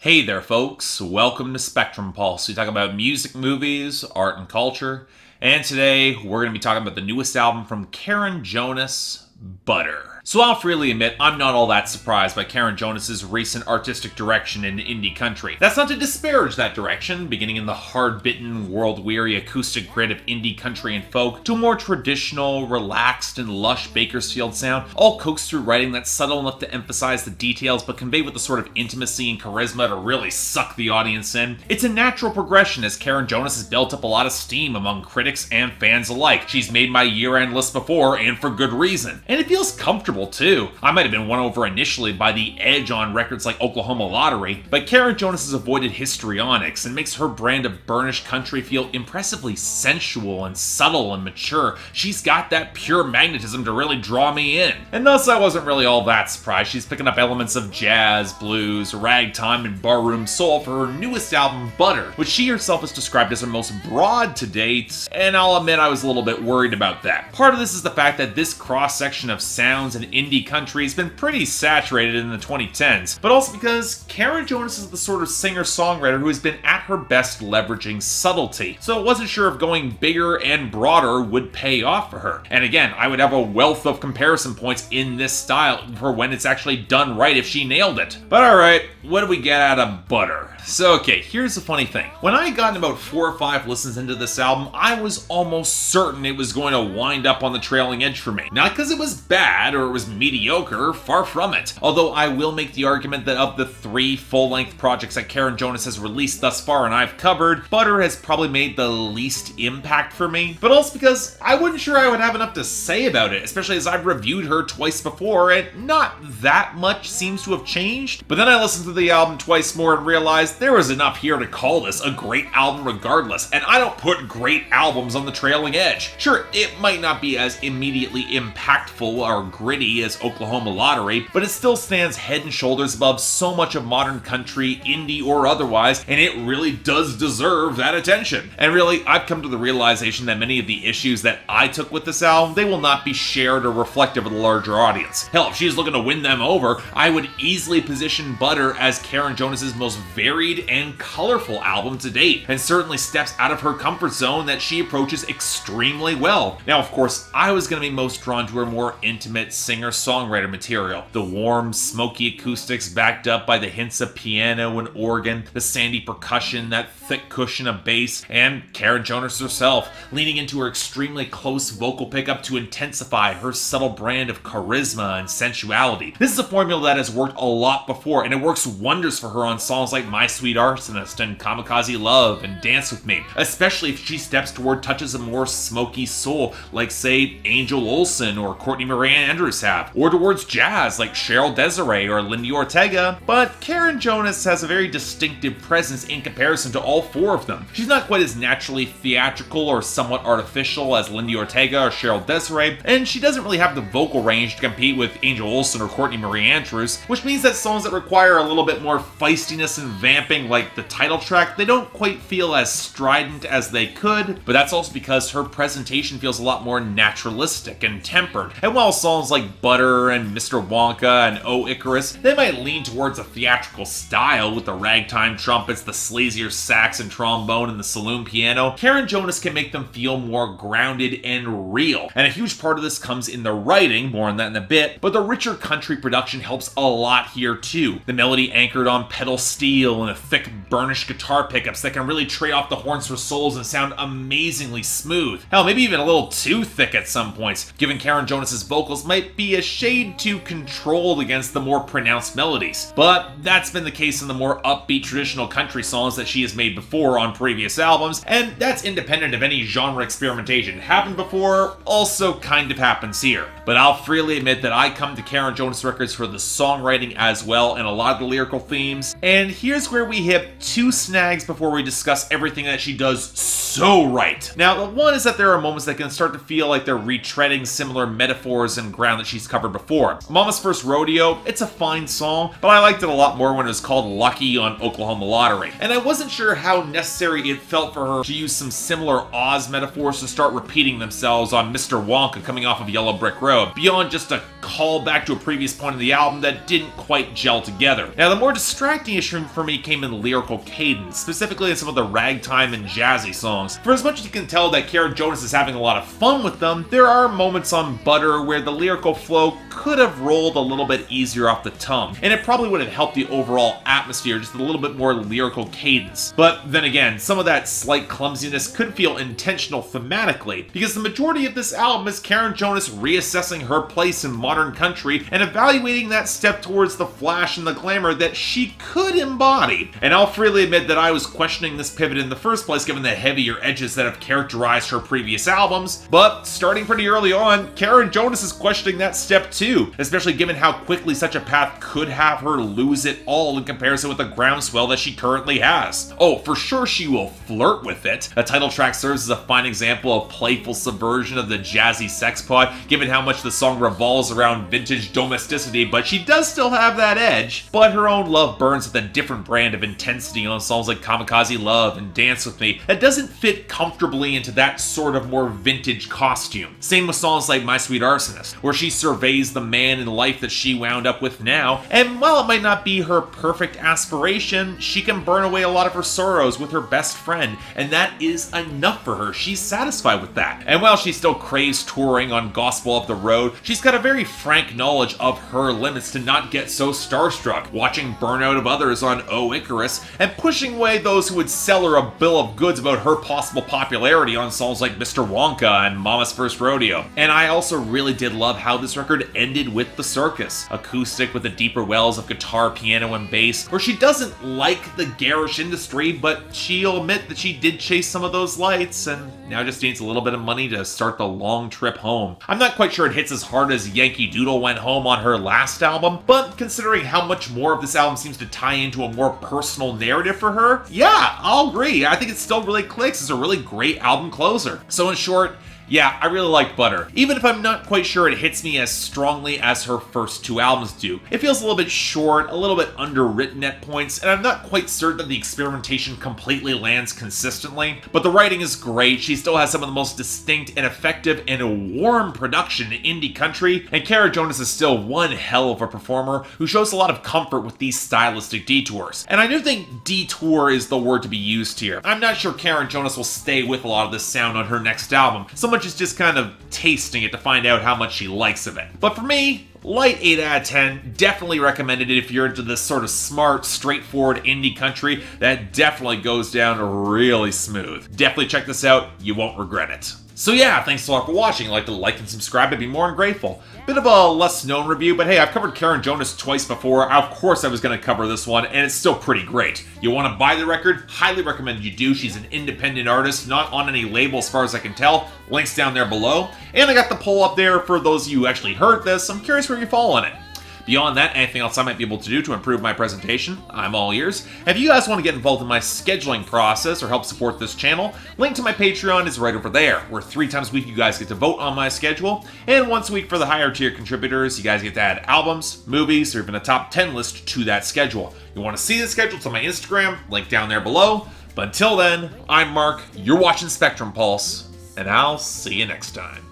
Hey there folks, welcome to Spectrum Pulse. We talk about music, movies, art, and culture. And today, we're going to be talking about the newest album from Karen Jonas, Butter. So I'll freely admit, I'm not all that surprised by Karen Jonas's recent artistic direction in indie country. That's not to disparage that direction, beginning in the hard-bitten, world-weary acoustic grid of indie country and folk, to a more traditional, relaxed, and lush Bakersfield sound, all coaxed through writing that's subtle enough to emphasize the details, but conveyed with the sort of intimacy and charisma to really suck the audience in. It's a natural progression as Karen Jonas has built up a lot of steam among critics and fans alike. She's made my year-end list before, and for good reason. And it feels comfortable too. I might have been won over initially by the edge on records like Oklahoma Lottery, but Karen Jonas has avoided histrionics and makes her brand of burnished country feel impressively sensual and subtle and mature. She's got that pure magnetism to really draw me in. And thus I wasn't really all that surprised. She's picking up elements of jazz, blues, ragtime, and barroom soul for her newest album, Butter, which she herself has described as her most broad to date, and I'll admit I was a little bit worried about that. Part of this is the fact that this cross-section of sounds and indie country has been pretty saturated in the 2010s, but also because Karen Jonas is the sort of singer-songwriter who has been at her best leveraging subtlety, so I wasn't sure if going bigger and broader would pay off for her. And again, I would have a wealth of comparison points in this style for when it's actually done right if she nailed it. But alright, what do we get out of Butter? So okay, here's the funny thing. When I had gotten about 4 or 5 listens into this album, I was almost certain it was going to wind up on the trailing edge for me. Not because it was bad or it was mediocre, far from it. Although I will make the argument that of the 3 full-length projects that Karen Jonas has released thus far and I've covered, Butter has probably made the least impact for me. But also because I wasn't sure I would have enough to say about it, especially as I've reviewed her twice before and not that much seems to have changed. But then I listened to the album twice more and realized there was enough here to call this a great album regardless, and I don't put great albums on the trailing edge. Sure, it might not be as immediately impactful or gritty as Oklahoma Lottery, but it still stands head and shoulders above so much of modern country, indie or otherwise, and it really does deserve that attention. And really, I've come to the realization that many of the issues that I took with this album, they will not be shared or reflective of the larger audience. Hell, if she's looking to win them over, I would easily position Butter as Karen Jonas's most varied and colorful album to date, and certainly steps out of her comfort zone that she approaches extremely well. Now, of course, I was going to be most drawn to her more intimate singer-songwriter material. The warm, smoky acoustics backed up by the hints of piano and organ, the sandy percussion, that thick cushion of bass, and Karen Jonas herself, leaning into her extremely close vocal pickup to intensify her subtle brand of charisma and sensuality. This is a formula that has worked a lot before, and it works wonders for her on songs like My Sweet Arsonist and Kamikaze Love and Dance With Me, especially if she steps toward touches of more smoky soul like, say, Angel Olsen or Courtney Marie Andrews have, or towards jazz like Cheryl Desiree or Lindy Ortega, but Karen Jonas has a very distinctive presence in comparison to all 4 of them. She's not quite as naturally theatrical or somewhat artificial as Lindy Ortega or Cheryl Desiree, and she doesn't really have the vocal range to compete with Angel Olsen or Courtney Marie Andrews, which means that songs that require a little bit more feistiness and vamping like the title track, they don't quite feel as strident as they could, but that's also because her presentation feels a lot more naturalistic and tempered. And while songs like Butter and Mr. Wonka and Oh Icarus, they might lean towards a theatrical style with the ragtime trumpets, the sleazier sax and trombone, and the saloon piano, Karen Jonas can make them feel more grounded and real. And a huge part of this comes in the writing, more on that in a bit, but the richer country production helps a lot here too. The melody anchored on pedal steel and the thick burnished guitar pickups that can really trade off the horns for souls and sound amazingly smooth. Hell, maybe even a little too thick at some points, given Karen Jonas's vocals might be a shade too controlled against the more pronounced melodies. But that's been the case in the more upbeat traditional country songs that she has made before on previous albums, and that's independent of any genre experimentation. Happened before, also kind of happens here. But I'll freely admit that I come to Karen Jonas records for the songwriting as well and a lot of the lyrical themes, and here's where we hit 2 snags before we discuss everything that she does so right. Now, the one is that there are moments that can start to feel like they're retreading similar metaphors and ground that that she's covered before. Mama's First Rodeo, it's a fine song, but I liked it a lot more when it was called Lucky on Oklahoma Lottery. And I wasn't sure how necessary it felt for her to use some similar Oz metaphors to start repeating themselves on Mr. Wonka coming off of Yellow Brick Road, beyond just a call back to a previous point in the album that didn't quite gel together. Now, the more distracting issue for me came in lyrical cadence, specifically in some of the ragtime and jazzy songs. For as much as you can tell that Karen Jonas is having a lot of fun with them, there are moments on Butter where the lyrical flow could have rolled a little bit easier off the tongue, and it probably would have helped the overall atmosphere, just a little bit more lyrical cadence. But then again, some of that slight clumsiness could feel intentional thematically, because the majority of this album is Karen Jonas reassessing her place in modern country and evaluating that step towards the flash and the glamour that she could embody. And I'll freely admit that I was questioning this pivot in the first place given the heavier edges that have characterized her previous albums, but starting pretty early on, Karen Jonas is questioning that step too, especially given how quickly such a path could have her lose it all in comparison with the groundswell that she currently has. Oh, for sure she will flirt with it. The title track serves as a fine example of playful subversion of the jazzy sex pod, given how much the song revolves around vintage domesticity, but she does still have that edge. But her own love burns with a different brand of intensity on songs like Kamikaze Love and Dance With Me that doesn't fit comfortably into that sort of more vintage costume. Same with songs like My Sweet Arsonist, where she surveys the man in life that she wound up with now, and while it might not be her perfect aspiration, she can burn away a lot of her sorrows with her best friend, and that is enough for her. She's satisfied with that. And while she still craves touring on Gospel Up the Road, she's got a very frank knowledge of her limits to not get so starstruck, watching burnout of others on Oh Icarus, and pushing away those who would sell her a bill of goods about her possible popularity on songs like Mr. Wonka and Mama's First Rodeo. And I also really did love how this record ended with the Circus, acoustic with the deeper wells of guitar, piano, and bass, where she doesn't like the garish industry, but she'll admit that she did chase some of those lights, and now just needs a little bit of money to start the long trip home. I'm not quite sure it hits as hard as Yankee Doodle went home on her last album, but considering how much more of this album seems to tie into a more personal narrative for her, yeah, I'll agree. I think it still really clicks. It's a really great album closer. So in short, yeah, I really like Butter, even if I'm not quite sure it hits me as strongly as her first two albums do. It feels a little bit short, a little bit underwritten at points, and I'm not quite certain that the experimentation completely lands consistently, but the writing is great. She still has some of the most distinct and effective and warm production in indie country, and Karen Jonas is still one hell of a performer who shows a lot of comfort with these stylistic detours. And I do think detour is the word to be used here. I'm not sure Karen Jonas will stay with a lot of this sound on her next album, so much as just kind of tasting it to find out how much she likes of it. But for me, light 8 out of 10, definitely recommended it if you're into this sort of smart, straightforward indie country that definitely goes down really smooth. Definitely check this out, you won't regret it. So yeah, thanks a lot for watching. Like to like and subscribe, I'd be more than grateful. Bit of a less known review, but hey, I've covered Karen Jonas twice before. Of course I was going to cover this one, and it's still pretty great. You want to buy the record? Highly recommend you do. She's an independent artist, not on any label as far as I can tell. Links down there below. And I got the poll up there for those of you who actually heard this. I'm curious where you fall on it. Beyond that, anything else I might be able to do to improve my presentation, I'm all ears. If you guys want to get involved in my scheduling process or help support this channel, link to my Patreon is right over there, where 3 times a week you guys get to vote on my schedule, and once a week for the higher tier contributors, you guys get to add albums, movies, or even a top 10 list to that schedule. You want to see the schedule? It's on my Instagram, link down there below. But until then, I'm Mark, you're watching Spectrum Pulse, and I'll see you next time.